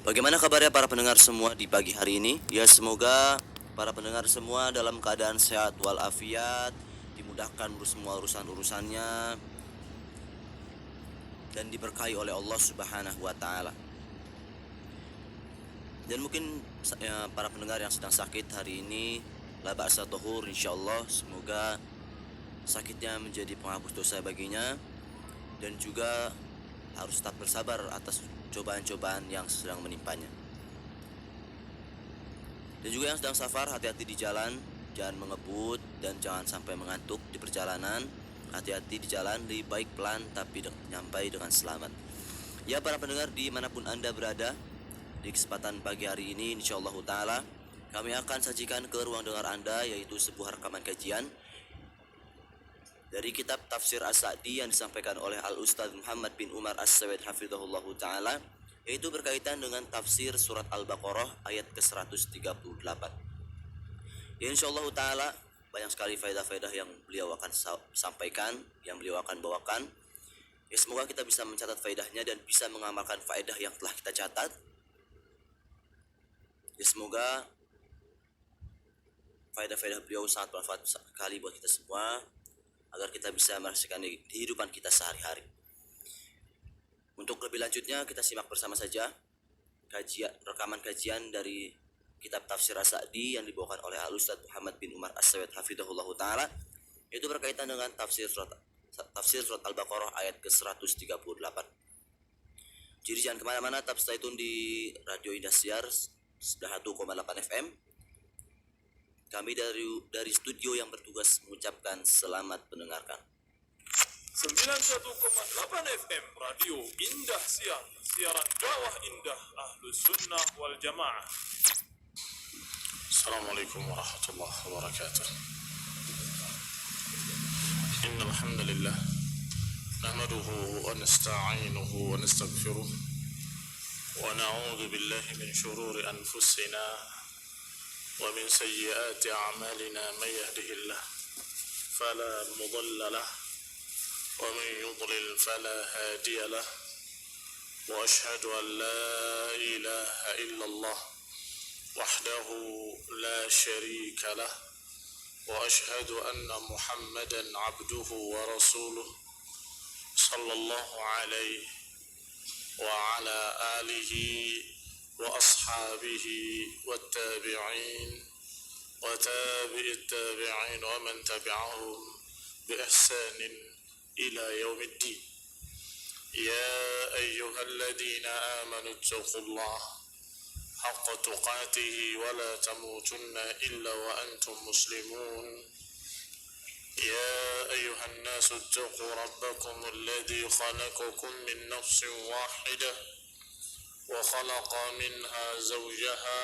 Bagaimana kabarnya para pendengar semua di pagi hari ini? Ya, semoga para pendengar semua dalam keadaan sehat walafiat, dimudahkan semua urusan-urusannya dan diberkahi oleh Allah Subhanahu wa taala. Dan mungkin para pendengar yang sedang sakit hari ini, la ba'sa tahur insyaallah, semoga sakitnya menjadi penghapus dosa baginya dan juga harus tetap bersabar atas cobaan-cobaan yang sedang menimpanya. Dan juga yang sedang safar, hati-hati di jalan, jangan mengebut dan jangan sampai mengantuk di perjalanan. Hati-hati di jalan, lebih baik pelan tapi nyampai dengan selamat. Ya, para pendengar dimanapun Anda berada, di kesempatan pagi hari ini insyaallah ta'ala kami akan sajikan ke ruang dengar Anda yaitu sebuah rekaman kajian dari kitab Tafsir As-Sa'di yang disampaikan oleh Al-Ustadz Muhammad bin Umar As-Sawid hafizahullah ta'ala, yaitu berkaitan dengan tafsir surat Al-Baqarah ayat ke-138. Ya, insyaallah ta'ala banyak sekali faedah-faedah yang beliau akan sampaikan, yang beliau akan bawakan. Ya, semoga kita bisa mencatat faedahnya dan bisa mengamalkan faedah yang telah kita catat. Ya, semoga faedah-faedah beliau sangat bermanfaat sekali buat kita semua, agar kita bisa merasakan di kehidupan kita sehari-hari. Untuk lebih lanjutnya kita simak bersama saja rekaman kajian dari kitab Tafsir As-Sa'di yang dibawakan oleh Al-Ustadz Muhammad bin Umar As-Sawid hafizahullah ta'ala, yaitu berkaitan dengan tafsir surat Al-Baqarah ayat ke-138. Jadi jangan kemana-mana, tetap stay tune di Radio Indahsiar 101,8 FM. Kami dari studio yang bertugas mengucapkan selamat mendengarkan. 91,8 FM Radio Indahsiar, siaran dakwah indah Ahlus Sunnah wal Jamaah. Assalamualaikum warahmatullahi wabarakatuh. Innal hamdalillah nahmaduhu wa nasta'inuhu wa nastaghfiruh wa na'udzu billahi min shururi anfusina ومن سيئات أعمالنا من يهده الله فلا مضل له ومن يضلل فلا هادي له وأشهد أن لا إله إلا الله وحده لا شريك له وأشهد أن محمدا عبده ورسوله صلى الله عليه وعلى آله وأصحابه والتابعين وتابع التابعين ومن تبعهم بإحسان إلى يوم الدين. يا أيها الذين آمنوا اتقوا الله حق تقاته ولا تموتن إلا وأنتم مسلمون. يا أيها الناس اتقوا ربكم الذي خلقكم من نفس واحدة وخلق منها زوجها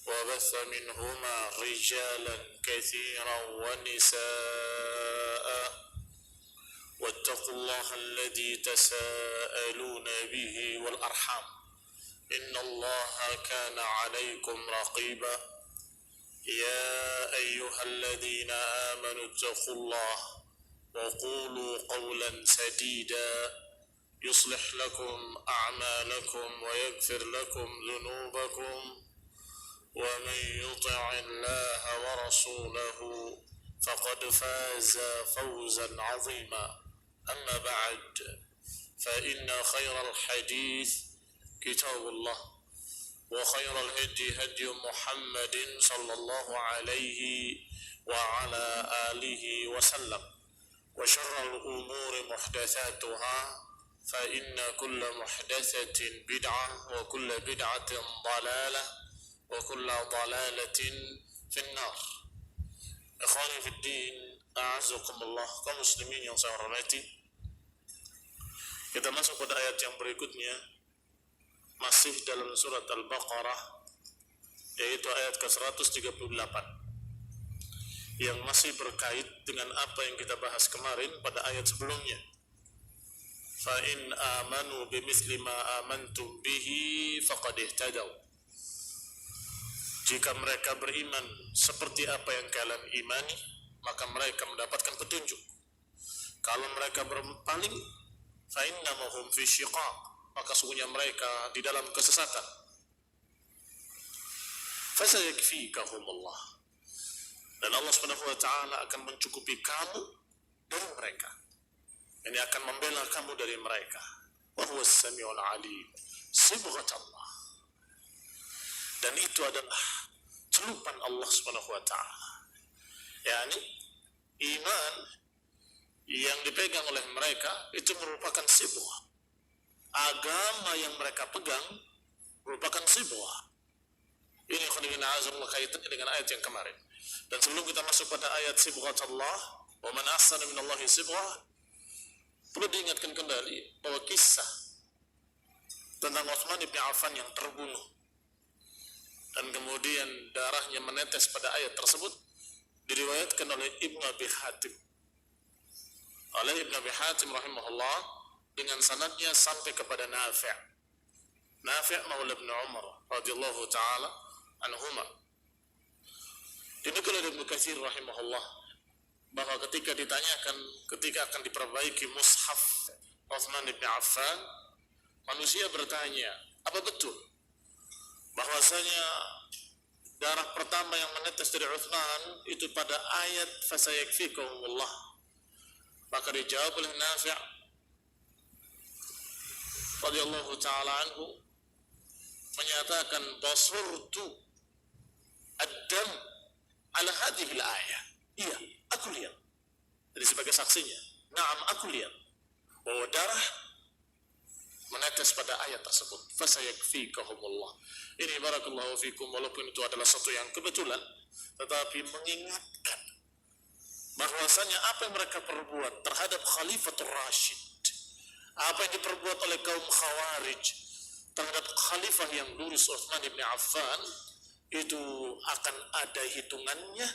وبث منهما رجالا كثيرا ونساء واتقوا الله الذي تساءلون به والأرحام إن الله كان عليكم رقيبا. يا أيها الذين آمنوا اتقوا الله وقولوا قولا سديدا يصلح لكم أعمالكم ويغفر لكم ذنوبكم ومن يطع الله ورسوله فقد فاز فوزا عظيما. أما بعد فإن خير الحديث كتاب الله وخير الهدي هدي محمد صلى الله عليه وعلى آله وسلم وشر الأمور محدثاتها فإن كل محدثة بدعة وكل بدعة ضلالة وكل ضلالة في النار. Ikhwani fi din, a'azzakumullah, kaum muslimin yang saya hormati. Kita masuk pada ayat yang berikutnya, masih dalam surat Al-Baqarah, yaitu ayat ke-138, yang masih berkait dengan apa yang kita bahas kemarin pada ayat sebelumnya. فَإِنْ آمَنُوا بِمِثْلِ مَا آمَنْتُمْ بِهِ فَقَدْ اهْتَدَوْا. Jika mereka beriman seperti apa yang kalian imani, maka mereka mendapatkan petunjuk. Kalau mereka berpaling, فَإِنَّمَا هُمْ فِي شِقَاقٍ, maka sungguhnya mereka di dalam kesesatan. Fasayakfikahumullah, dan Allah Subhanahu wa taala akan mencukupi kamu dari mereka. Ini akan membela kamu dari mereka. Wa huwas samiul alim. Sibghat Allah. Dan itu adalah celupan Allah Subhanahu wa taala. yakni iman yang dipegang oleh mereka itu merupakan sibghah. Agama yang mereka pegang merupakan sibghah. Ini khonibina azamullah kaitannya dengan ayat yang kemarin. Dan sebelum kita masuk pada ayat sibghat Allah, wa man ahsana minallahi sibghah, perlu diingatkan kembali bahwa kisah tentang Utsman bin Affan yang terbunuh dan kemudian darahnya menetes pada ayat tersebut diriwayatkan oleh Ibnu Abi Hatim. Oleh Ibnu Abi Hatim rahimahullah dengan sanadnya sampai kepada Nafi'. Nafi' maula Ibnu Umar radhiyallahu taala anhuma. Dinukil oleh Ibnu Katsir rahimahullah bahwa ketika ditanyakan ketika akan diperbaiki mushaf Utsman bin Affan, manusia bertanya, apa betul bahwasanya darah pertama yang menetes dari Utsman itu pada ayat fasayakfikumullah? Maka dijawab oleh Nafi' radhiyallahu taala anhu menyatakan basurtu ad-dam ala hadhihi al-ayah. Iya, aku lihat. Jadi sebagai saksinya, na'am aku lihat bahwa darah menetes pada ayat tersebut. Fasayakfikahumullah. Ini barakallahu fikum, walaupun itu adalah satu yang kebetulan, tetapi mengingatkan bahwasanya apa yang mereka perbuat terhadap Khalifatul Rashid, apa yang diperbuat oleh kaum Khawarij terhadap khalifah yang lurus Utsman bin Affan, itu akan ada hitungannya,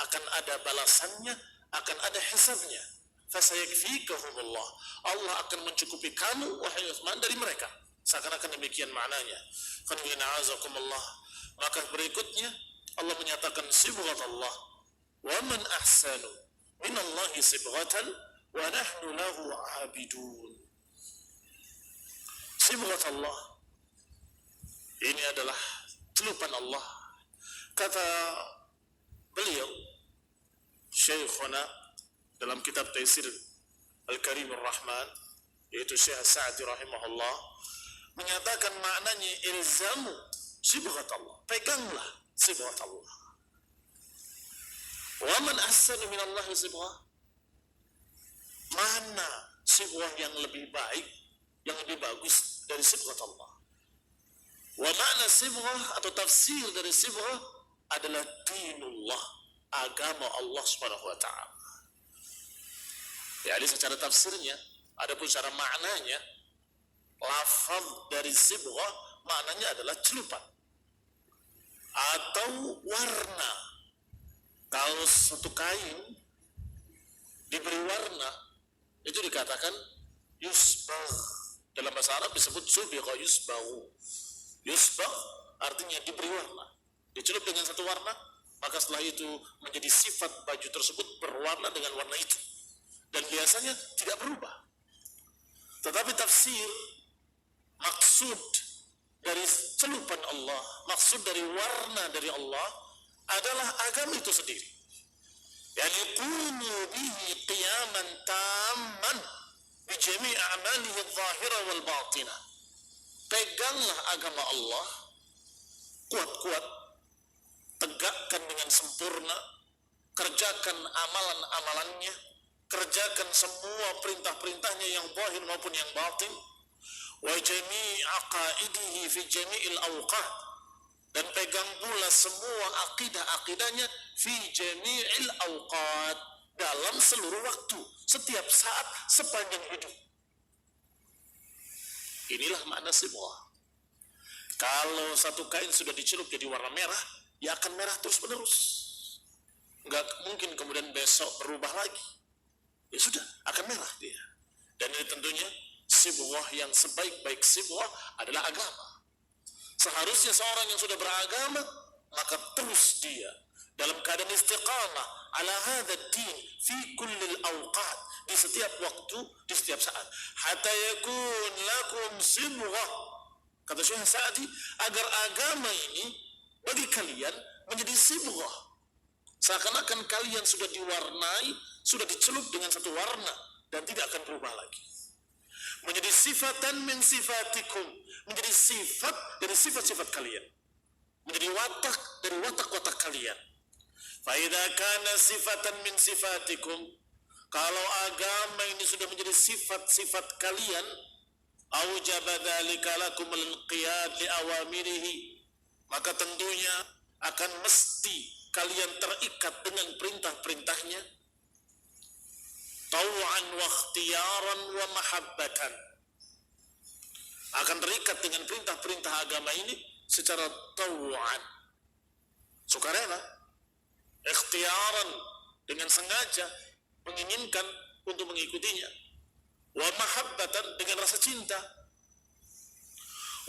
akan ada balasannya, akan ada hisabnya. Fasayakfikahumullah, Allah akan mencukupi kamu wahai Utsman dari mereka. Seakan-akan demikian maknanya. Qanina azakumullah. Maka berikutnya Allah menyatakan sibghat Allah. Wa man ahsanu minallahi sibghatan wa nahnu lahu 'abidun. Sibghat Allah ini adalah celupan Allah. Kata beliau Syekhuna dalam kitab Taisir Al-Karim Ar-Rahman, yaitu Syekh Sa'di rahimahullah, menyatakan maknanya ilzamu sibghat Allah, peganglah sibghat Allah. Wa man ahsanu minallahi sibghah, mana sibghah yang lebih baik, yang lebih bagus dari sibghat Allah. Wa makna sibghah atau tafsir dari sibghah adalah dinullah, agama Allah Subhanahu wa taala. Jadi secara tafsirnya, adapun secara maknanya, lafaz dari sibghah maknanya adalah celupan atau warna. Kalau satu kain diberi warna, itu dikatakan yusbagh. Dalam bahasa Arab disebut subigha yusbaghu. Yusbagh artinya diberi warna, dicelup dengan satu warna, maka setelah itu menjadi sifat baju tersebut berwarna dengan warna itu, dan biasanya tidak berubah. Tetapi tafsir maksud dari celupan Allah, maksud dari warna dari Allah adalah agama itu sendiri. Yani qumu bihi qiyaman tamman bi jami' a'malihi adh-dhahira wal batinah. Peganglah agama Allah kuat-kuat, tegakkan dengan sempurna, kerjakan amalan-amalannya, kerjakan semua perintah-perintahnya yang zahir maupun yang batin, wa jami' aqaidihi fi jami'il awqat, dan pegang pula semua akidah-akidahnya fi jami'il awqat, dalam seluruh waktu, setiap saat, sepanjang hidup. Inilah makna sibghah. Kalau satu kain sudah dicelup jadi warna merah, ya akan merah terus-menerus. Enggak mungkin kemudian besok berubah lagi. Ya sudah, akan merah dia. Dan ini tentunya sibghah yang sebaik-baik sibghah adalah agama. Seharusnya seorang yang sudah beragama, maka terus dia dalam keadaan istiqamah ala hadha ad-din fi kulli al-awqat, di setiap waktu, di setiap saat. Hatta yakun lakum sibghah, kata Syekh Sa'di, agar agama ini bagi kalian menjadi sibghah, seakan-akan kalian sudah diwarnai, sudah dicelup dengan satu warna dan tidak akan berubah lagi. Menjadi sifatan min sifatikum, menjadi sifat dari sifat-sifat kalian, menjadi watak dari watak-watak kalian. Fa idza kana sifatan min sifatikum, kalau agama ini sudah menjadi sifat-sifat kalian, aujaba dzalika lakum al-inqiyad li awamirihi, maka tentunya akan mesti kalian terikat dengan perintah-perintahnya, tau'an wa ikhtiyaran wa mahabbatan, akan terikat dengan perintah-perintah agama ini secara tau'an, sukarela, ikhtiyaran, dengan sengaja menginginkan untuk mengikutinya, wa mahabbatan, dengan rasa cinta.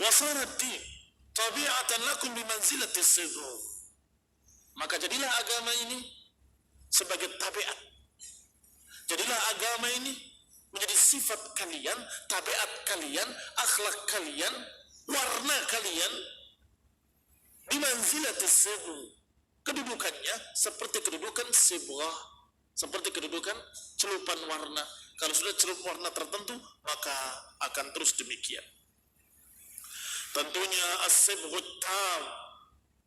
Wa sarat din tabi'atan lakum bimanzilati sibr, maka jadilah agama ini sebagai tabiat, jadilah agama ini menjadi sifat kalian, tabiat kalian, akhlak kalian, warna kalian, bimanzilati sibr, kedudukannya seperti kedudukan sibrah, seperti kedudukan celupan warna. Kalau sudah celup warna tertentu, maka akan terus demikian. Tentunya as-sibghut tam,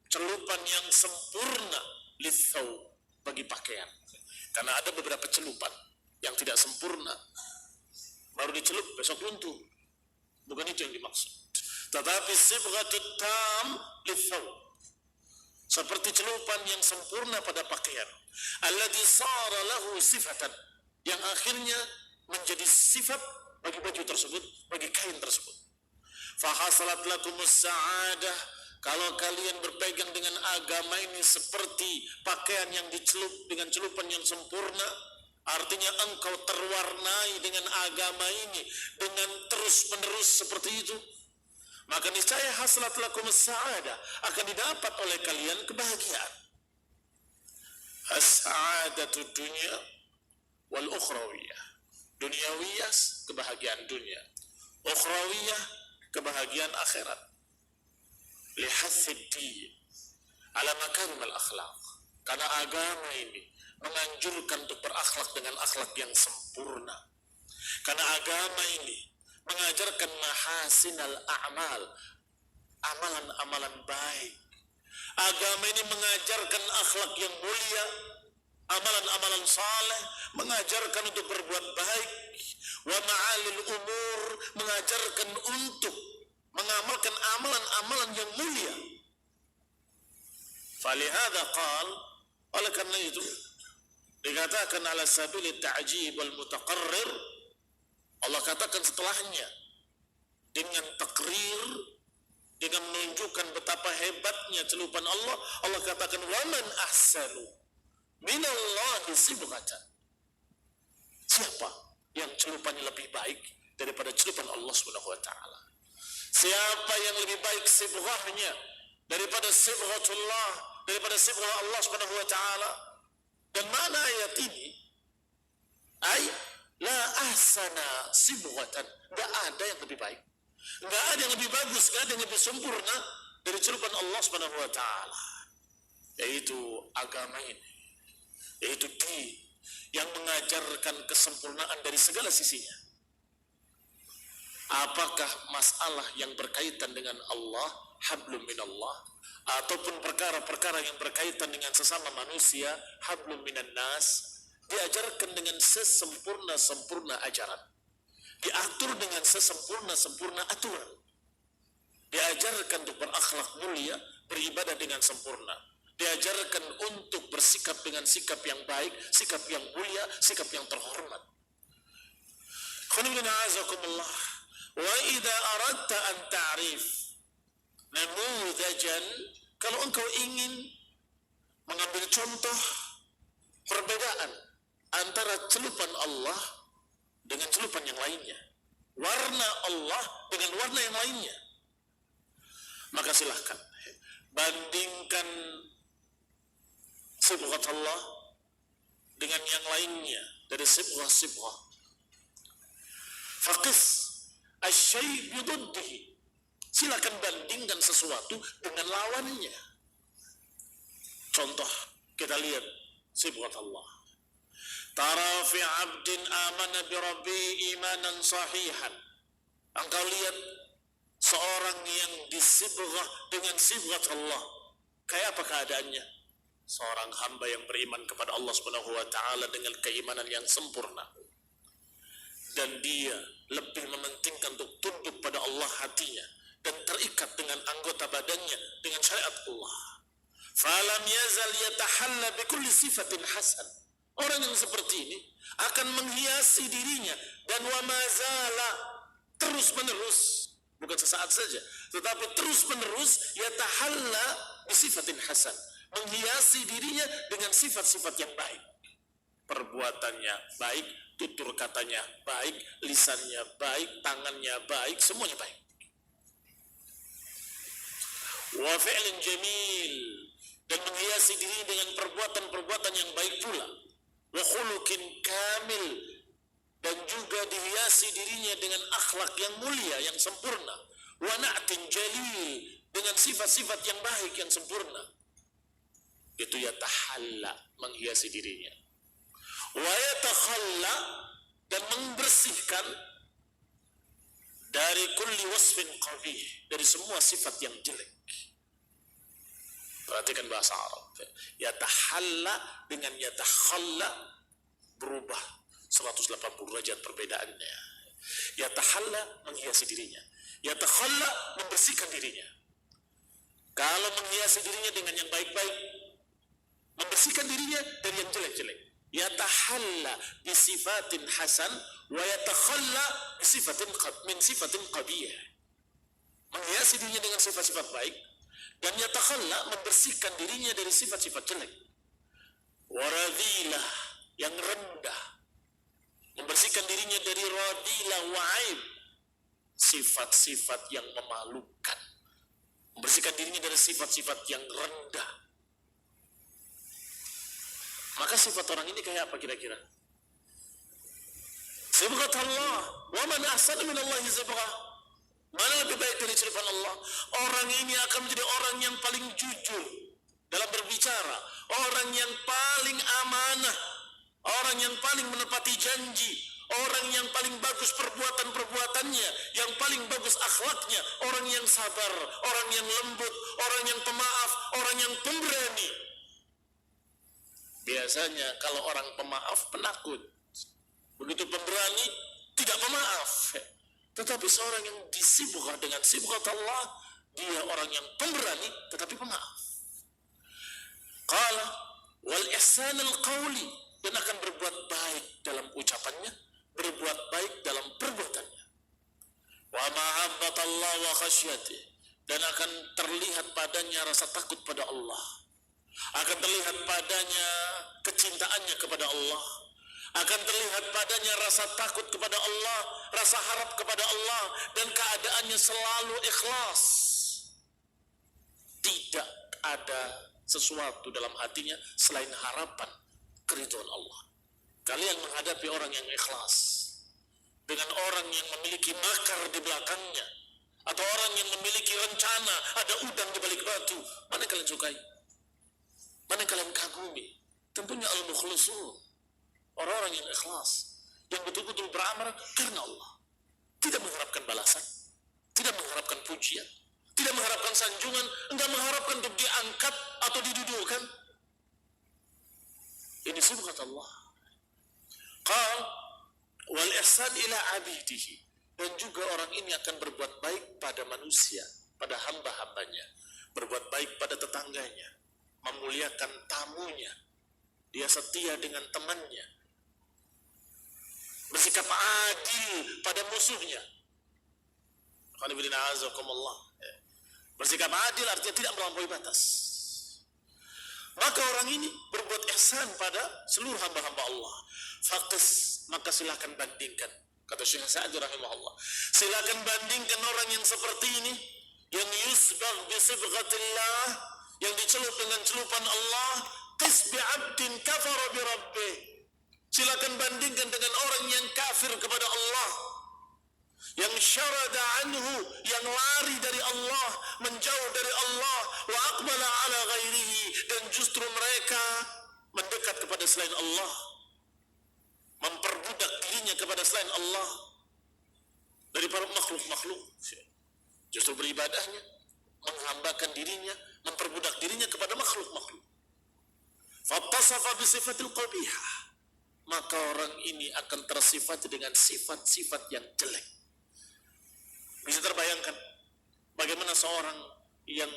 celupan yang sempurna lithau, bagi pakaian. Karena ada beberapa celupan yang tidak sempurna, baru dicelup besok runtuh. Bukan itu yang dimaksud. Tetapi sibghatut tam lithau, seperti celupan yang sempurna pada pakaian. Alladzi sara lahu sifatan, yang akhirnya menjadi sifat bagi baju tersebut, bagi kain tersebut. Fahasalat lakumus sa'adah, kalau kalian berpegang dengan agama ini seperti pakaian yang dicelup dengan celupan yang sempurna, artinya engkau terwarnai dengan agama ini dengan terus-menerus seperti itu, maka niscaya hasalat lakumus sa'adah, akan didapat oleh kalian kebahagiaan. As-sa'adatu dunya wal ukhrawiyah, dunyawiyah kebahagiaan dunia, ukhrawiyah kebahagiaan akhirat. Lihathid din ala makarim al-akhlaq, karena agama ini menganjurkan untuk berakhlak dengan akhlak yang sempurna. Karena agama ini mengajarkan mahasinal a'mal, amalan-amalan baik. Agama ini mengajarkan akhlak yang mulia, amalan-amalan saleh, mengajarkan untuk berbuat baik. Wa ma'alil umur, mengajarkan untuk mengamalkan amalan-amalan yang mulia. Falihada qal, oleh karena itu dikatakan ala sabili ta'jib wal mutaqarrir, Allah katakan setelahnya dengan takrir, dengan menunjukkan betapa hebatnya celupan Allah, Allah katakan waman ahsanu minallahi sibghatan, siapa yang celupannya lebih baik daripada celupan Allah Subhanahu wa taala? Siapa yang lebih baik sibghahnya daripada sibghatullah, daripada sibghah Allah Subhanahu wa taala? Dan mana ayat ini? Ay la ahsana sibghatan, enggak ada yang lebih baik, enggak ada yang lebih bagus, enggak ada yang lebih sempurna dari celupan Allah Subhanahu wa taala, yaitu agama ini, yaitu din yang mengajarkan kesempurnaan dari segala sisinya. Apakah masalah yang berkaitan dengan Allah, hablum minallah, ataupun perkara-perkara yang berkaitan dengan sesama manusia, hablum minan nas, diajarkan dengan sesempurna-sempurna ajaran, diatur dengan sesempurna-sempurna aturan, diajarkan untuk berakhlak mulia, beribadah dengan sempurna, diajarkan untuk bersikap dengan sikap yang baik, sikap yang mulia, sikap yang terhormat. Khonibina azakumullah. Wa idza aradta an ta'rif namudzajan, kalau engkau ingin mengambil contoh perbedaan antara celupan Allah dengan celupan yang lainnya, warna Allah dengan warna yang lainnya, maka silahkan bandingkan sibghat Allah dengan yang lainnya, dari sibghah. Faqis asy-syai' biduddihi. Silakan bandingkan sesuatu dengan lawannya. Contoh, kita lihat sibghat Allah. Tara fi 'abdin amana bi rabbi imanan sahihan. Engkau lihat seorang yang disibghah dengan sibghat Allah. Kayak apa keadaannya? Seorang hamba yang beriman kepada Allah Subhanahu wa taala dengan keimanan yang sempurna. Dan dia lebih mementingkan untuk tunduk pada Allah hatinya dan terikat dengan anggota badannya dengan syariat Allah. Falam yazal yatahalla bikulli sifatin hasan. Orang yang seperti ini akan menghiasi dirinya dan wa mazala terus-menerus, bukan sesaat saja, tetapi terus-menerus yatahalla bisifatin hasan, menghiasi dirinya dengan sifat-sifat yang baik. Perbuatannya baik, tutur katanya baik, lisannya baik, tangannya baik, semuanya baik. Wa fi'lin jamil, dan menghiasi diri dengan perbuatan-perbuatan yang baik pula. Wa khuluqin kamil, dan juga dihiasi dirinya dengan akhlak yang mulia, yang sempurna. Wa na'tin jalil, dengan sifat-sifat yang baik, yang sempurna. Itu yatahalla, menghiasi dirinya. Wa yatakhalla, dan membersihkan dari kulli wasfin qabih, dari semua sifat yang jelek. Perhatikan bahasa Arab. Yatahalla dengan yatakhalla berubah 180 derajat perbedaannya. Yatahalla menghiasi dirinya, yatakhalla membersihkan dirinya. Kalau menghiasi dirinya dengan yang baik-baik, membersihkan dirinya dari yang jelek-jelek. Yatahalla bisifatin hasan wa yatakhalla bisifatin min sifatin qabih. Menghiasi dirinya dengan sifat-sifat baik dan yatakhalla membersihkan dirinya dari sifat-sifat jelek. Waradhilah, yang rendah, membersihkan dirinya dari radhilah wa aib, sifat-sifat yang memalukan, membersihkan dirinya dari sifat-sifat yang rendah. Maka sifat orang ini kayak apa kira-kira? Sibghat Allah, wa man ahsana min Allah sibghah. Mana lebih baik dari sifat Allah? Orang ini akan menjadi orang yang paling jujur dalam berbicara, orang yang paling amanah, orang yang paling menepati janji, orang yang paling bagus perbuatan-perbuatannya, yang paling bagus akhlaknya, orang yang sabar, orang yang lembut, orang yang pemaaf, orang yang pemberani. Biasanya kalau orang pemaaf penakut, begitu pemberani tidak pemaaf. Tetapi seorang yang disibghah dengan sibghat Allah, dia orang yang pemberani tetapi pemaaf. Qala wal ihsan al qawli, dan akan berbuat baik dalam ucapannya, berbuat baik dalam perbuatannya. Wa ma'habbat Allah wa khasyatih, dan akan terlihat padanya rasa takut pada Allah, akan terlihat padanya kecintaannya kepada Allah, akan terlihat padanya rasa takut kepada Allah, rasa harap kepada Allah, dan keadaannya selalu ikhlas. Tidak ada sesuatu dalam hatinya selain harapan keridhaan Allah. Kalian menghadapi orang yang ikhlas dengan orang yang memiliki makar di belakangnya, atau orang yang memiliki rencana, ada udang di balik batu, mana yang kalian sukai? Mana yang kalian kagumi? Tentunya al-mukhlisun, orang-orang yang ikhlas, yang betul-betul beramal karena Allah, tidak mengharapkan balasan, tidak mengharapkan pujian, tidak mengharapkan sanjungan, enggak mengharapkan untuk diangkat atau didudukkan. Ini sibghat Allah. Qal wal ihsan ila abidihi, dan juga orang ini akan berbuat baik pada manusia, pada hamba-hambanya, berbuat baik pada tetangganya, memuliakan tamunya, dia setia dengan temannya, bersikap adil pada musuhnya. Bersikap adil artinya tidak melampaui batas. Maka orang ini berbuat ihsan pada seluruh hamba-hamba Allah. Faqis, maka silakan bandingkan. Kata Syekh Sa'di rahimahullah, silakan bandingkan orang yang seperti ini, yang yusbagh bi sibghatillah, yang dicelup dengan celupan Allah. Qis bi 'abdin kafara bi rabbih. Silakan bandingkan dengan orang yang kafir kepada Allah, yang syarada anhu, yang lari dari Allah, menjauh dari Allah, wa aqbala ala ghairihi, dan justru mereka mendekat kepada selain Allah, memperbudak dirinya kepada selain Allah dari para makhluk-makhluk. Justru beribadahnya, menghambakan dirinya, memperbudak dirinya kepada makhluk-makhluk. Fattasafa bisifatil qabihah, maka orang ini akan tersifat dengan sifat-sifat yang jelek. Bisa terbayangkan bagaimana seorang yang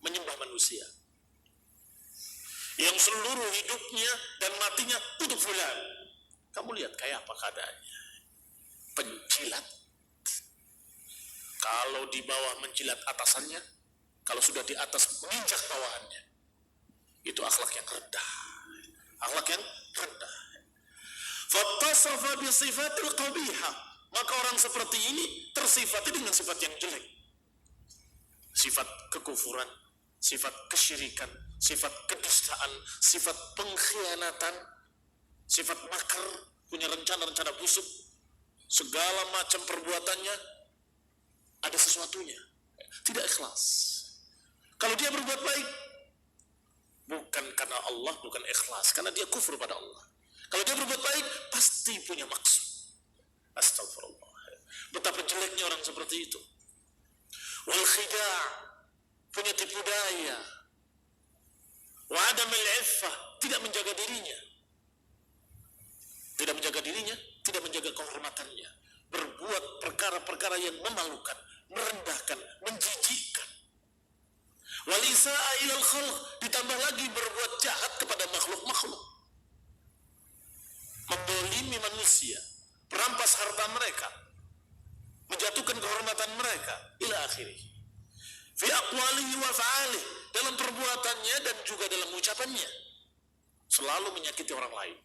menyembah manusia, yang seluruh hidupnya dan matinya untuk fulan. Kamu lihat kayak apa keadaannya? Penjilat. Kalau di bawah menjilat atasannya, kalau sudah di atas menginjak bawahannya. Itu akhlak yang rendah. Akhlak yang rendah. Fattasafa bisifatil qabihah, maka orang seperti ini tersifati dengan sifat yang jelek. Sifat kekufuran, sifat kesyirikan, sifat kedustaan, sifat pengkhianatan, sifat makar, punya rencana-rencana busuk. Segala macam perbuatannya ada sesuatunya, tidak ikhlas. Kalau dia berbuat baik, bukan karena Allah, bukan ikhlas, karena dia kufur pada Allah. Kalau dia berbuat baik, pasti punya maksud. Astagfirullah. Betapa jeleknya orang seperti itu. Wal khida', punya tipu daya. Wa adamul iffah, tidak menjaga dirinya. Tidak menjaga dirinya, tidak menjaga kehormatannya. Berbuat perkara-perkara yang memalukan, merendahkan, menjijikkan. Wal isa'a ilal khalq, ditambah lagi berbuat jahat kepada makhluk-makhluk. Mendolimi manusia, merampas harta mereka, menjatuhkan kehormatan mereka, ila akhirih. Fi aqwalihi wa fa'alih, dalam perbuatannya dan juga dalam ucapannya, selalu menyakiti orang lain.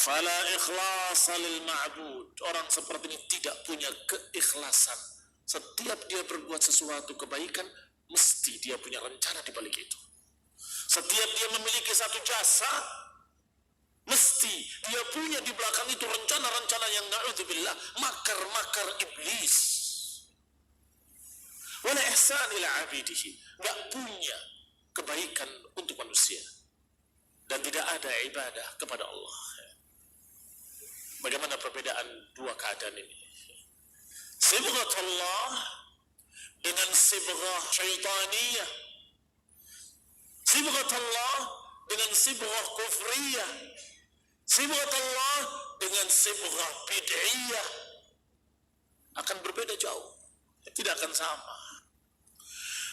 Fala ikhlasa lil ma'bud, orang seperti ini tidak punya keikhlasan. Setiap dia berbuat sesuatu kebaikan, mesti dia punya rencana di balik itu. Setiap dia memiliki satu jasa, mesti dia punya di belakang itu rencana-rencana yang na'udzubillah, makar-makar iblis. Wala ihsan ila abidihi, gak punya kebaikan untuk manusia, dan tidak ada ibadah kepada Allah. Bagaimana perbedaan dua keadaan ini? Sibghat Allah dengan sibghah syaitaniyah. Sibghat Allah dengan sibghah kufriyah. Sibghat Allah dengan sibghah bid'iyah. Akan berbeda jauh. Tidak akan sama.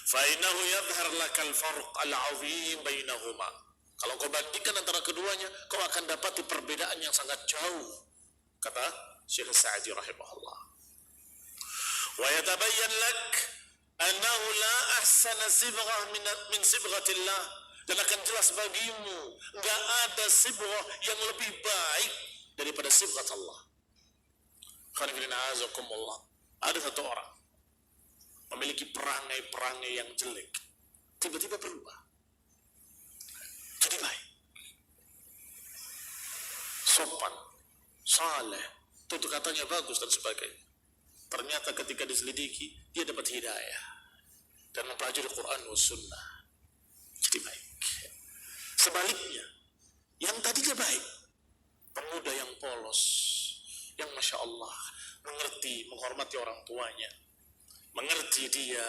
Fa'innahu yadhhar lakal farq al-'azim bainahuma. Kalau kau bandingkan antara keduanya, kau akan dapati perbedaan yang sangat jauh. Kata Syekh Sa'di rahimahullah. Wa yatabayyan lak annahu la ahsana sibghah min sibghatillah, dan akan jelas bagimu enggak ada sibghah yang lebih baik daripada sibghat Allah. Khairin azakumullah. Ada satu orang memiliki perangai-perangai yang jelek, tiba-tiba berubah jadi baik, sopan, saleh, tutur katanya bagus dan sebagainya. Ternyata ketika diselidiki, dia dapat hidayah dan mempelajari Quran dan Sunnah, jadi baik. Sebaliknya, yang tadinya baik, pemuda yang polos, yang masya Allah mengerti, menghormati orang tuanya, mengerti dia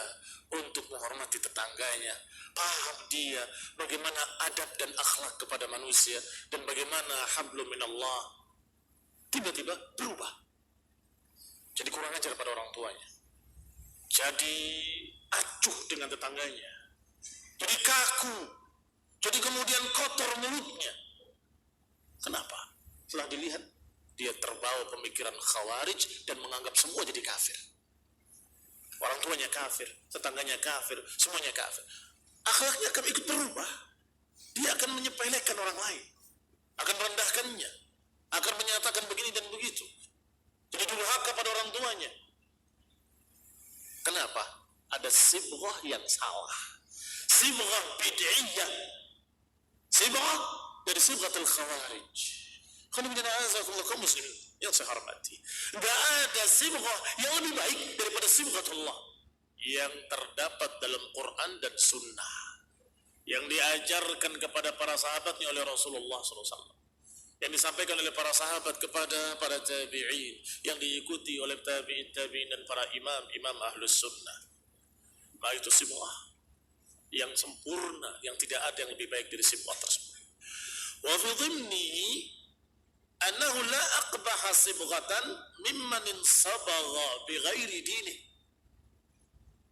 untuk menghormati tetangganya, paham dia bagaimana adab dan akhlak kepada manusia, dan bagaimana hablum minallah, tiba-tiba berubah jadi kurang ajar pada orang tuanya, jadi acuh dengan tetangganya, jadi kaku, jadi kemudian kotor mulutnya. Kenapa? Setelah dilihat, dia terbawa pemikiran khawarij dan menganggap semua jadi kafir. Orang tuanya kafir, tetangganya kafir, semuanya kafir. Akhlaknya akan ikut berubah. Dia akan menyepelekan orang lain, akan merendahkannya, akan menyatakan begini dan begitu, jadi durhaka pada orang tuanya. Kenapa? Ada sibghah yang salah, sibghah bid'iyah, sibghah dari sibghatul khawarij. Kaum muslimin yang saya hormati, nggak ada sibghah yang lebih baik daripada sibghatullah yang terdapat dalam Quran dan Sunnah, yang diajarkan kepada para sahabatnya oleh Rasulullah SAW, yang disampaikan oleh para sahabat kepada para tabi'in, yang diikuti oleh tabi'in dan para imam ahlus sunnah. Maka itu sibghah yang sempurna, yang tidak ada yang lebih baik dari sibghah tersebut. Wa fi dhimnihi annahu la aqbaha sibghatan mimman insabagha bi ghairi dinih.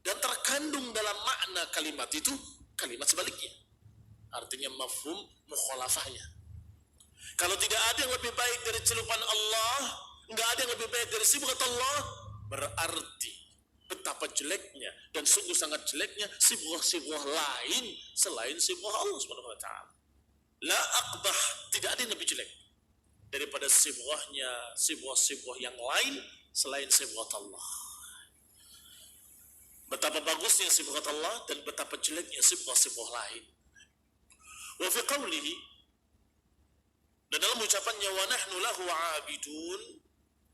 Dan terkandung dalam makna kalimat itu kalimat sebaliknya, artinya mafhum mukhalafahnya. Kalau tidak ada yang lebih baik dari celupan Allah, nggak ada yang lebih baik dari sibghat Allah, berarti betapa jeleknya dan sungguh sangat jeleknya sibghah lain selain sibghah Allah Subhanahu wa taala. La aqbah, tidak ada yang lebih jelek daripada sibghah yang lain selain sibghat Allah. Betapa bagusnya sibghat Allah dan betapa jeleknya sibghah lain. Wa fi qawlihi, dan dalam ucapannya, wa nahnu lahu 'abidun,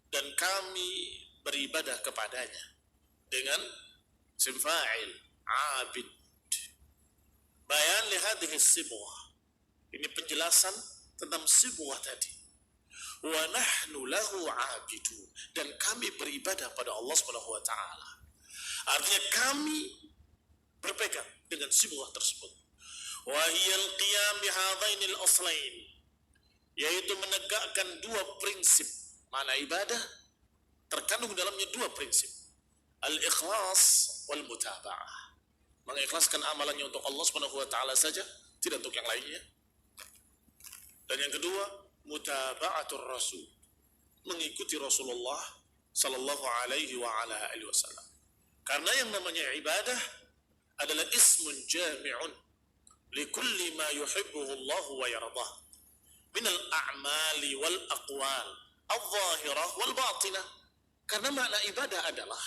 dan kami beribadah kepadanya, dengan isim fa'il 'abid. Bayan li hadhihi sibghah, ini penjelasan tentang sibghah tadi. Wa nahnu lahu 'abidun, dan kami beribadah pada Allah Subhanahu wa taala. Artinya kami berpegang dengan sibghah tersebut. Wa hiyal qiyam bihadzainil aslain, yaitu menegakkan dua prinsip. Mana ibadah terkandung dalamnya dua prinsip, al-ikhlas wal mutaba'ah, mengikhlaskan amalannya untuk Allah Subhanahu wa taala saja, tidak untuk yang lainnya. Dan yang kedua, mutaba'atur rasul, mengikuti Rasulullah sallallahu alaihi wa ala alihi wasallam. Karena yang namanya ibadah adalah ismun jami'un likulli ma yuhibbuhu Allah wa yardah minal a'mali wal aqwal al-zahirah wal batinah. Karena makna ibadah adalah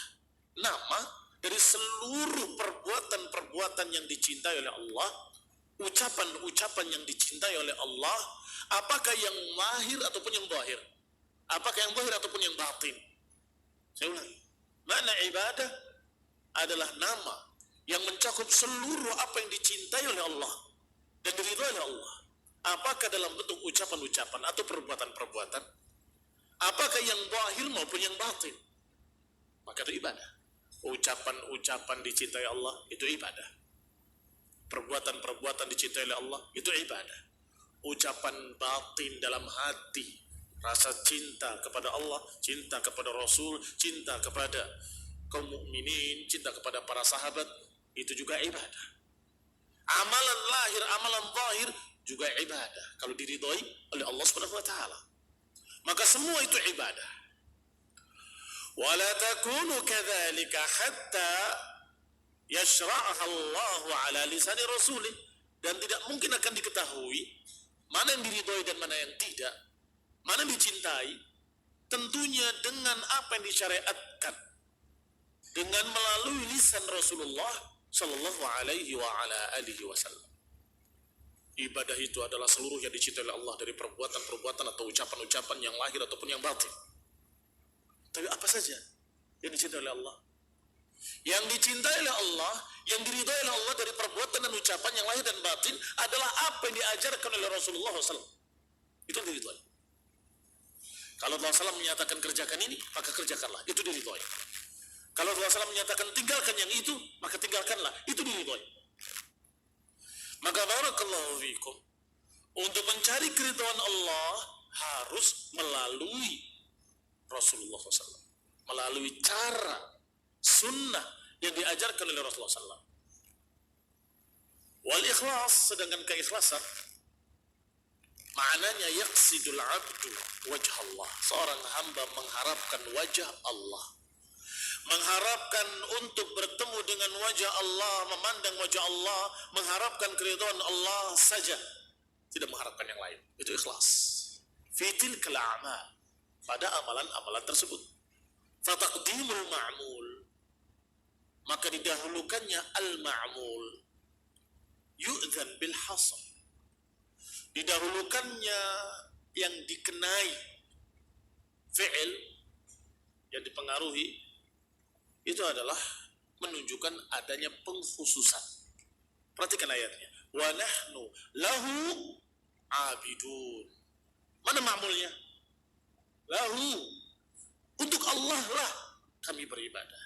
nama dari seluruh perbuatan-perbuatan yang dicintai oleh Allah, ucapan-ucapan yang dicintai oleh Allah, apakah yang lahir ataupun yang zahir, apakah yang zahir ataupun yang batin. Saya ulangi, makna ibadah adalah nama yang mencakup seluruh apa yang dicintai oleh Allah dan diridhai oleh Allah, apakah dalam bentuk ucapan-ucapan atau perbuatan-perbuatan, apakah yang zahir maupun yang batin, maka itu ibadah. Ucapan-ucapan dicintai Allah, itu ibadah. Perbuatan-perbuatan dicintai oleh Allah, itu ibadah. Ucapan batin dalam hati, rasa cinta kepada Allah, cinta kepada Rasul, cinta kepada kaum mukminin, cinta kepada para sahabat, itu juga ibadah. Amalan lahir, amalan zahir juga ibadah kalau diridhai oleh Allah Subhanahu wa taala. Maka semua itu ibadah. Wala takunu kadzalika hatta yashra'aha Allah ala lisani rasulih, dan tidak mungkin akan diketahui mana yang diridhai dan mana yang tidak, mana yang dicintai, tentunya dengan apa yang disyariatkan, dengan melalui lisan Rasulullah sallallahu alaihi wa ala alihi wasallam. Ibadah itu adalah seluruh yang dicintai oleh Allah dari perbuatan-perbuatan atau ucapan-ucapan yang lahir ataupun yang batin. Tapi apa saja yang dicintai oleh Allah? Yang dicintai oleh Allah, yang diridhai oleh Allah dari perbuatan dan ucapan yang lahir dan batin adalah apa yang diajarkan oleh Rasulullah SAW. Itu diridhai. Kalau Rasulullah SAW menyatakan kerjakan ini, maka kerjakanlah, itu diridhai. Kalau Rasulullah SAW menyatakan tinggalkan yang itu, maka tinggalkanlah, itu diridhai. Maka barakallahu fikum, untuk mencari keridhaan Allah harus melalui Rasulullah SAW, melalui cara sunnah yang diajarkan oleh Rasulullah SAW. Wal ikhlas, sedangkan keikhlasan maknanya yaqsidul abdu wajh Allah, seorang hamba mengharapkan wajah Allah, mengharapkan untuk bertemu dengan wajah Allah, memandang wajah Allah, mengharapkan keridhaan Allah saja, tidak mengharapkan yang lain. Itu ikhlas. Fitil kela'amal, pada amalan-amalan tersebut. Fataqdimul ma'mul, maka didahulukannya al-ma'mul. Yu'dhan bil hasr, didahulukannya yang dikenai fi'il yang dipengaruhi itu adalah menunjukkan adanya pengkhususan. Perhatikan ayatnya. Wa nahnu lahu abidun. Mana ma'mulnya? Lahu. Untuk Allah lah kami beribadah.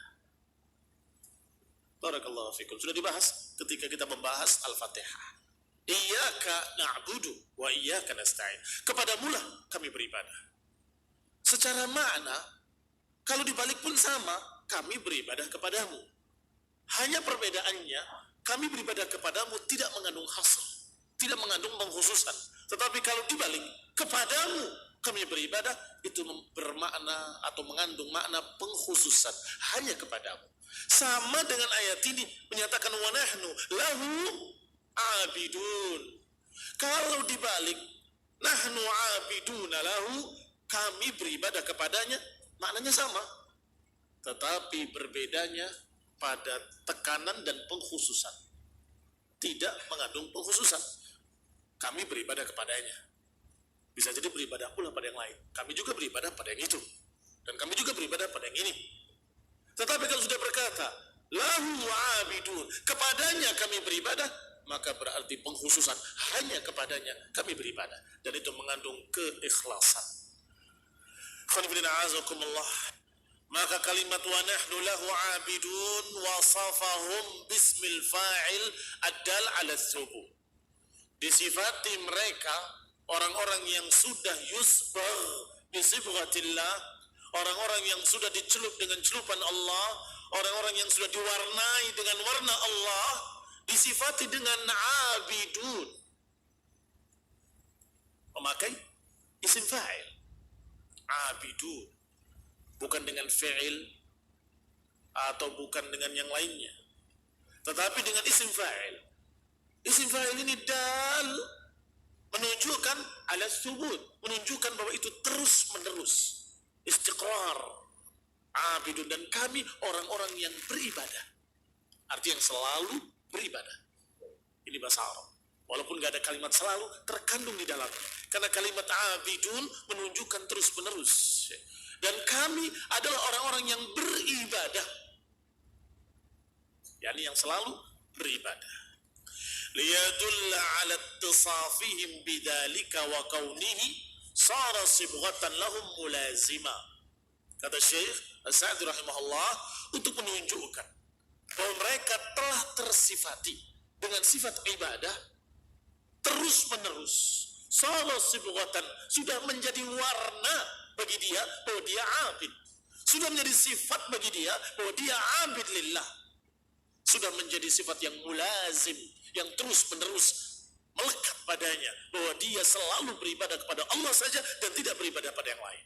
Barakallahu fikum. Sudah dibahas ketika kita membahas Al-Fatihah. Iyyaka na'budu wa iyyaka nasta'in. Kepadamu lah kami beribadah. Secara makna, kalau dibalik pun sama, kami beribadah kepadamu. Hanya perbedaannya, kami beribadah kepadamu tidak mengandung hasr, tidak mengandung pengkhususan. Tetapi kalau dibalik, kepadamu kami beribadah, itu bermakna atau mengandung makna pengkhususan. Hanya kepadamu. Sama dengan ayat ini, menyatakan wa nahnu lahu abidun. Kalau dibalik, nahnu abiduna lahu, kami beribadah kepadanya, maknanya sama. Tetapi berbedanya pada tekanan dan pengkhususan. Tidak mengandung pengkhususan. Kami beribadah kepadanya. Bisa jadi beribadah pula pada yang lain. Kami juga beribadah pada yang itu. Dan kami juga beribadah pada yang ini. Tetapi kalau sudah berkata, lahu abidun, kepadanya kami beribadah, maka berarti pengkhususan hanya kepadanya kami beribadah. Dan itu mengandung keikhlasan. Maka kalimat wa nahnu lahu abidun wasafahum bismil fa'il ad-dal ala thubuh. Disifati mereka orang-orang yang sudah yusbagh bisibghatillah, orang-orang yang sudah dicelup dengan celupan Allah, orang-orang yang sudah diwarnai dengan warna Allah, disifati dengan abidun, memakai isim fa'il abidun, bukan dengan fi'il atau bukan dengan yang lainnya, tetapi dengan isim fa'il. Isim fa'il ini dal, menunjukkan ala thubut, menunjukkan bahwa itu terus menerus, istiqrar, abidun, dan kami orang-orang yang beribadah, arti yang selalu beribadah. Ini bahasa Arab, walaupun gak ada kalimat selalu terkandung di dalamnya, karena kalimat abidun menunjukkan terus menerus. Dan kami adalah orang-orang yang beribadah, yakni yang selalu beribadah. Liyadulla ala ittisafihim bidzalika wa kaunihi sara sibghatan lahum mulazima. Kata Syekh As-Sa'di rahimahullah, untuk menunjukkan bahwa mereka telah tersifati dengan sifat ibadah terus menerus. Sara sibghatan, sudah menjadi warna bagi dia bahwa dia abid. Sudah menjadi sifat bagi dia bahwa dia abid lillah. Sudah menjadi sifat yang mulazim, yang terus menerus melekat padanya, bahwa dia selalu beribadah kepada Allah saja dan tidak beribadah pada yang lain.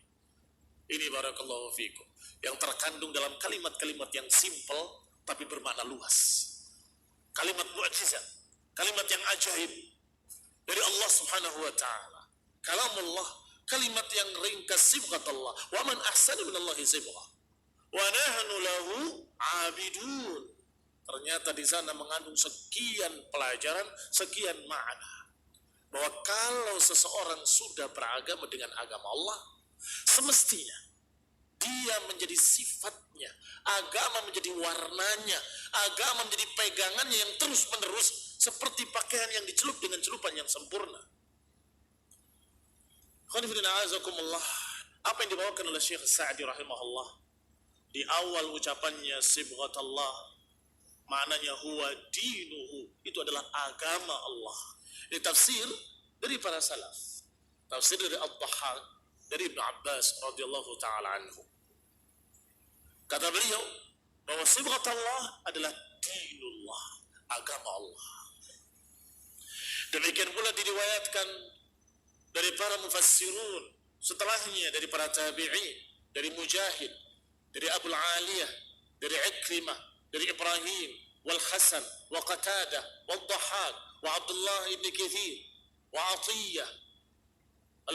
Ini barakallahu fikum, yang terkandung dalam kalimat-kalimat yang simple tapi bermakna luas. Kalimat mu'jizat, kalimat yang ajaib dari Allah subhanahu wa ta'ala. Kalamullah, kalimat yang ringkas, sibghat Allah. Wa man ahsanu minallahi sibgha. Wa nahnu lahu abidun. Ternyata di sana mengandung sekian pelajaran, sekian makna. Bahwa kalau seseorang sudah beragama dengan agama Allah, semestinya dia menjadi sifatnya, agama menjadi warnanya, agama menjadi pegangannya yang terus menerus, seperti pakaian yang dicelup dengan celupan yang sempurna. Apa yang dibawakan oleh Syekh Sa'di rahimahullah di awal ucapannya sibghatullah, maknanya huwa dinuhu, itu adalah agama Allah. Ini tafsir dari para salaf, tafsir dari Ad-Dhahhak, dari Ibnu Abbas radhiyallahu taala anhu. Kata beliau bahwa sibghatullah adalah dinullah, agama Allah. Demikian pula diriwayatkan dari para mufassirun setelahnya, dari para tabi'in, dari Mujahid, dari Abu Aliyah, dari Ikrimah, dari Ibrahim, wal Hasan, wa Qatadah, wal Dhahhak, wa Abdullah ibn Kathir, wa Atiyah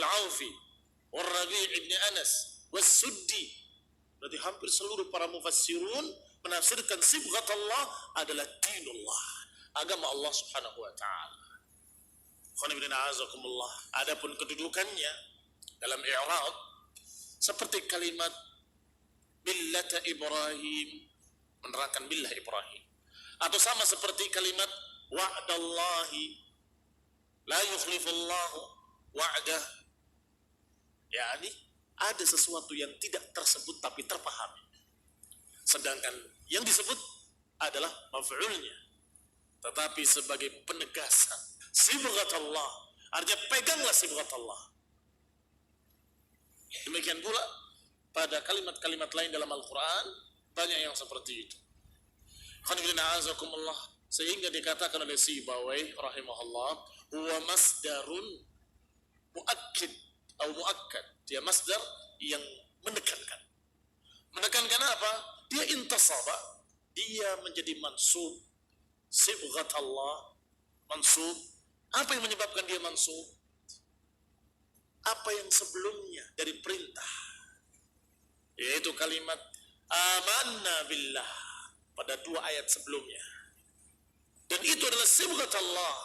al-Aufi, wa Rabi' ibn Anas, wa Suddi. Berarti hampir seluruh para mufassirun menafsirkan sibghatullah adalah dinullah, agama Allah subhanahu wa ta'ala. Adapun kedudukannya dalam i'rab seperti kalimat millata Ibrahim, menerangkan millah Ibrahim, atau sama seperti kalimat wa'dallahi la yukhlifullahu wa'dah, yakni ada sesuatu yang tidak tersebut tapi terpahami, sedangkan yang disebut adalah maf'ulnya tetapi sebagai penegasan sibghatullah, artinya peganglah sibghatullah. Demikian pula pada kalimat-kalimat lain dalam Al-Quran banyak yang seperti itu. Sehingga dikatakan oleh Sibawayh rahimahullah, huwa masdarun muakkid atau muakkad, dia masdar yang menekankan. Menekankan apa? Dia intasaba, dia menjadi mansub. Sibghatullah mansub. Apa yang menyebabkan dia mansub? Apa yang sebelumnya dari perintah, yaitu kalimat amanna billah pada 2 ayat sebelumnya, dan itu adalah sibghatullah.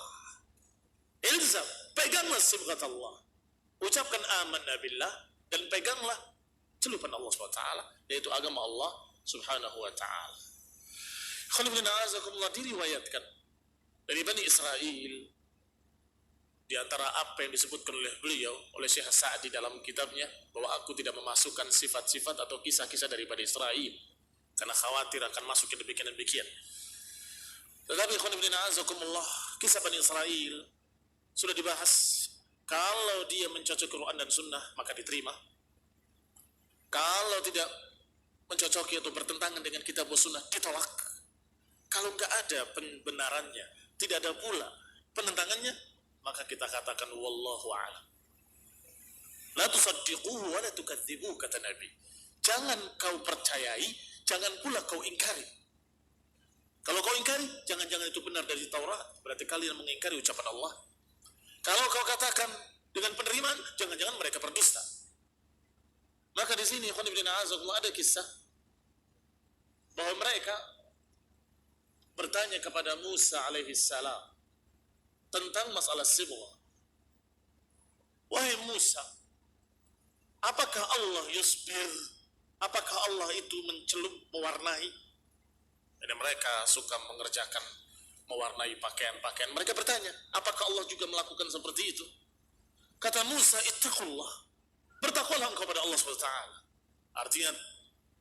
Ilzam, peganglah sibghatullah, ucapkan amanna billah dan peganglah celupan Allah SWT, yaitu agama Allah Subhanahu wa ta'ala. Diriwayatkan dari Bani Israel, di antara apa yang disebutkan oleh beliau, oleh Syekh Sa'di dalam kitabnya, bahwa aku tidak memasukkan sifat-sifat atau kisah-kisah dari Bani Israel karena khawatir akan masuk ke demikian. Tetapi kisah Bani Israel sudah dibahas. Kalau dia mencocoki Quran dan Sunnah maka diterima. Kalau tidak mencocoki atau bertentangan dengan kitab dan Sunnah ditolak. Kalau nggak ada pembenarannya, tidak ada pula penentangannya, maka kita katakan wallahu a'lam. La tusaddiquhu wa la tukadzibuhu, kata Nabi. Jangan kau percayai, jangan pula kau ingkari. Kalau kau ingkari, jangan-jangan itu benar dari Taurat, berarti kalian mengingkari ucapan Allah. Kalau kau katakan dengan penerimaan, jangan-jangan mereka berdusta. Maka di sini ada kisah bahwa mereka bertanya kepada Musa alaihi salam tentang masalah sibghah. Wahai Musa, apakah Allah yusbir? Apakah Allah itu mencelup, mewarnai? Dan mereka suka mengerjakan, mewarnai pakaian-pakaian. Mereka bertanya, apakah Allah juga melakukan seperti itu? Kata Musa, ittaqullah, bertakwalah engkau kepada Allah SWT. Artinya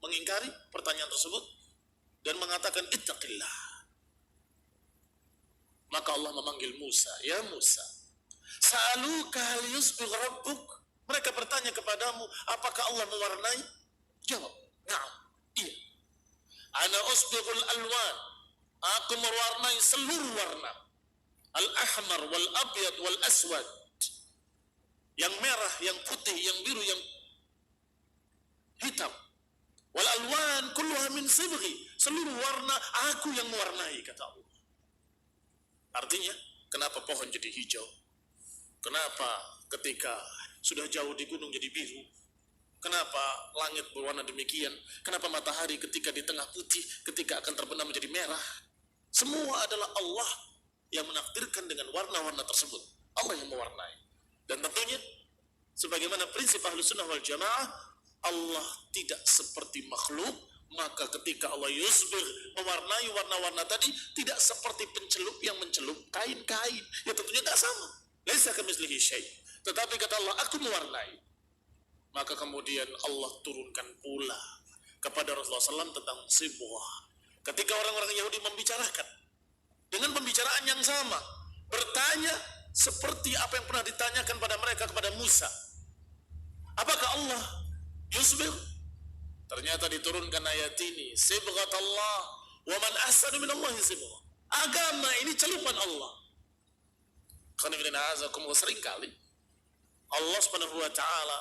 mengingkari pertanyaan tersebut dan mengatakan ittaqillah. Maka Allah memanggil Musa, ya Musa, sa'aluka hal yusbigh rabbuk? Mereka bertanya kepadamu, apakah Allah mewarnai? Jawab, na'am, iya. Ana usbighul alwan, aku mewarnai seluruh warna. Al-ahmar wal abyad wal aswad, yang merah, yang putih, yang biru, yang hitam. Wal alwan kulluha min sibghi, seluruh warna aku yang mewarnai, kata Allah. Artinya, kenapa pohon jadi hijau? Kenapa ketika sudah jauh di gunung jadi biru? Kenapa langit berwarna demikian? Kenapa matahari ketika di tengah putih, ketika akan terbenam menjadi merah? Semua adalah Allah yang menakdirkan dengan warna-warna tersebut. Allah yang mewarnai. Dan tentunya, sebagaimana prinsip Ahlus Sunnah wal Jamaah, Allah tidak seperti makhluk. Maka ketika Allah yusbir, mewarnai warna-warna tadi, tidak seperti pencelup yang mencelup kain-kain. Ya tentunya tidak sama. Laisa kamitslihi syai'. Tetapi kata Allah, aku mewarnai. Maka kemudian Allah turunkan pula kepada Rasulullah SAW tentang sibghah. Ketika orang-orang Yahudi membicarakan dengan pembicaraan yang sama, bertanya seperti apa yang pernah ditanyakan pada mereka kepada Musa. Apakah Allah yusbir? Ternyata diturunkan ayat ini, sibghatullah wa man ahsanu minallahi sibghah. Agama ini celupan Allah. Sering kali Allah Subhanahu wa ta'ala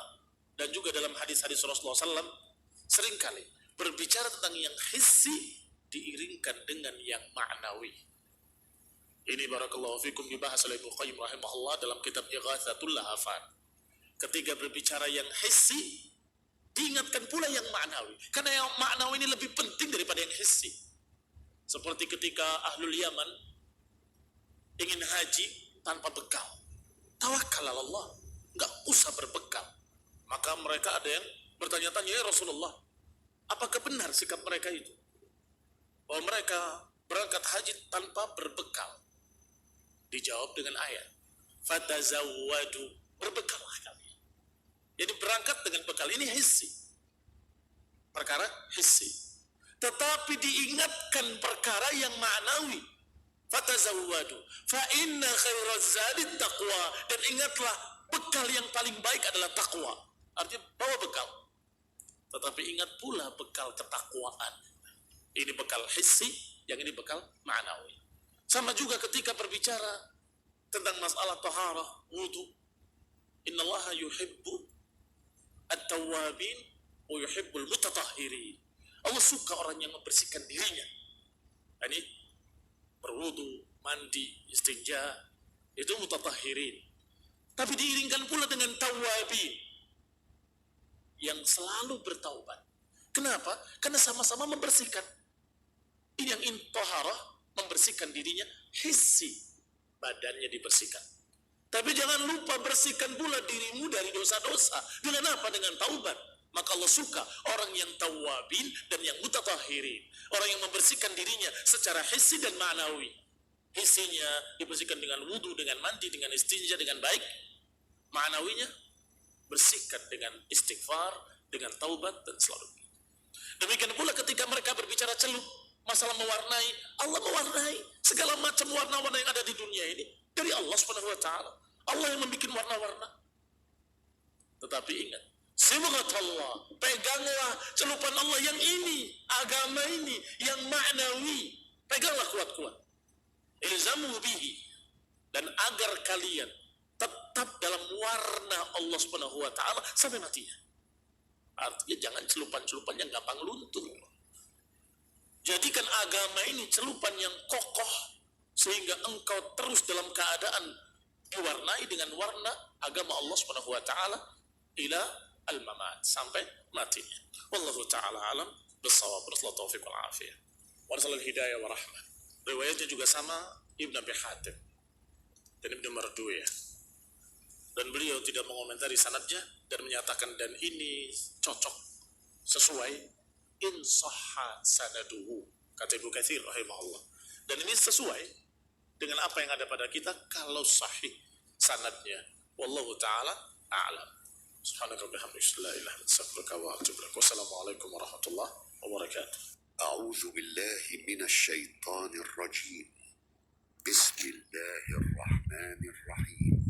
dan juga dalam hadis-hadis Rasulullah SAW sering kali berbicara tentang yang hissi diiringkan dengan yang ma'nawi. Ini barakallahu fikum dibahas oleh Ibnu Qayyim rahimahullah dalam kitab Ighatsatul Lahafan. Ketika berbicara yang hissi, diingatkan pula yang ma'nawi. Karena yang ma'nawi ini lebih penting daripada yang hissi. Seperti ketika Ahlul Yaman ingin haji tanpa bekal. tawakal ala Allah, nggak usah berbekal. Maka mereka ada yang bertanya-tanya, ya Rasulullah, apakah benar sikap mereka itu? Bahwa mereka berangkat haji tanpa berbekal. Dijawab dengan ayat, fatazawwadu, berbekallah kalian. Jadi berangkat dengan bekal ini hissi, perkara hissi. Tetapi diingatkan perkara yang ma'nawi, fatazawwadu fa inna khairaz zadi taqwa, dan ingatlah bekal yang paling baik adalah takwa. Artinya bawa bekal, tetapi ingat pula bekal ketakwaan. Ini bekal hissi, yang ini bekal ma'nawi. Sama juga ketika berbicara tentang masalah taharah, wudu. Innallaha yuhibbu at-tawwabin wa yuhibbul mutatahhirin. Allah suka orang yang membersihkan dirinya. Ini berwudu, mandi, istinja, itu mutatahhirin. Tapi diiringkan pula dengan tawwabin, yang selalu bertaubat. Kenapa? Karena sama-sama membersihkan. Ini yang intoharah, membersihkan dirinya, hissi, badannya dibersihkan. Tapi jangan lupa bersihkan pula dirimu dari dosa-dosa. Dengan apa? Dengan taubat. Maka Allah suka orang yang tawabin dan yang mutatahhirin. Orang yang membersihkan dirinya secara hissi dan ma'nawi. Hissinya dibersihkan dengan wudu, dengan mandi, dengan istinja, dengan baik. Ma'nawinya bersihkan dengan istighfar, dengan taubat, dan selalu. Demikian pula ketika mereka berbicara celup, masalah mewarnai, Allah mewarnai segala macam warna-warna yang ada di dunia ini dari Allah Subhanahu wa taala. Allah yang membuat warna-warna. Tetapi ingat, sibghat Allah, peganglah celupan Allah yang ini, agama ini, yang ma'nawi. Peganglah kuat-kuat. Ilzamu bihi, dan agar kalian tetap dalam warna Allah Subhanahu wa taala sampai matinya. Artinya jangan celupan-celupan yang gampang luntur. Jadikan agama ini celupan yang kokoh sehingga engkau terus dalam keadaan diwarnai dengan warna agama Allah Subhanahu wa taala ila al-mamat, sampai matinya. Wallahu taala alam bissawab. Wassalamu taufiq wal afiyah. Warsalul hidayah wa rahmah. Riwayatnya juga sama Ibn Abi Hatim dan Ibn Marduyah. Dan beliau tidak mengomentari sanadnya dan menyatakan dan ini cocok, sesuai in sahha sanaduhu, kata Ibnu Katsir rahimahullah. Dan ini sesuai dengan apa yang ada pada kita kalau sahih sanadnya. Wallahu taala a'lam. Subhanaka wa bihamdika la ilaha illa anta astaghfiruka wa atubu ilaik. Wassalamualaikum warahmatullahi wabarakatuh. أعوذ بالله من الشيطان الرجيم. بسم الله الرحمن الرحيم.